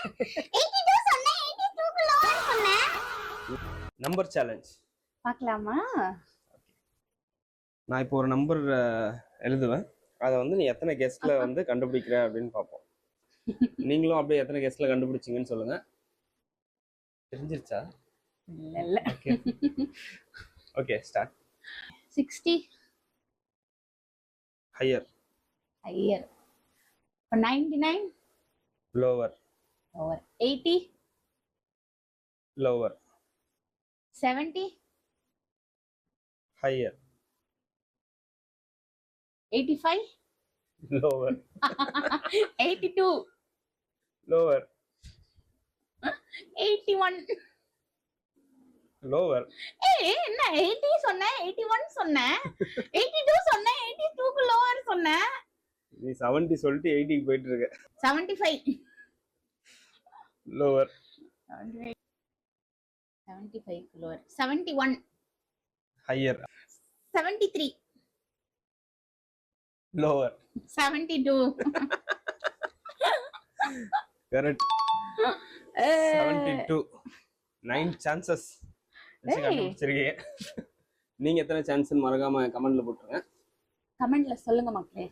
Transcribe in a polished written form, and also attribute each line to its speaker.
Speaker 1: 82 சொன்னேன் 82 க்கு லோவர் சொன்னேன்.
Speaker 2: Number challenge.
Speaker 1: பார்க்கலாமா?
Speaker 2: நான் இப்போ ஒரு நம்பர் எழுதுவேன். அதை வந்து நீ எத்தனை கெஸ்ட்ல வந்து கண்டுபிடிக்கிற அப்படின்னு பார்ப்போம். நீங்களும் அப்படியே எத்தனை கெஸ்ட்ல கண்டுபிடிச்சிங்கன்னு சொல்லுங்க. தெரிஞ்சிருச்சா?
Speaker 1: இல்ல.
Speaker 2: Okay okay start.
Speaker 1: 60
Speaker 2: higher.
Speaker 1: Higher. 99
Speaker 2: lower.
Speaker 1: Lower. 80
Speaker 2: lower.
Speaker 1: 70
Speaker 2: higher.
Speaker 1: 85
Speaker 2: lower.
Speaker 1: 82
Speaker 2: lower.
Speaker 1: 81
Speaker 2: lower.
Speaker 1: என்ன 80 சொன்னேன் 81 சொன்னேன் 82 சொன்னேன் 82 க்கு லோவர் சொன்னேன்.
Speaker 2: நீ 70 சொல்லிட்டு 80 க்கு போயிட்டு இருக்க.
Speaker 1: 75
Speaker 2: லோவர்.
Speaker 1: 75 க்கு lower. 71
Speaker 2: higher.
Speaker 1: 73
Speaker 2: lower.
Speaker 1: 72
Speaker 2: correct. 72. 9 chances கண்டுபிடிச்சிருக்கீங்க. நீங்க எத்தனை சான்ஸ்னு மறக்காம கமெண்ட்ல போட்டுருங்க.
Speaker 1: கமெண்ட்ல சொல்லுங்க மக்களே.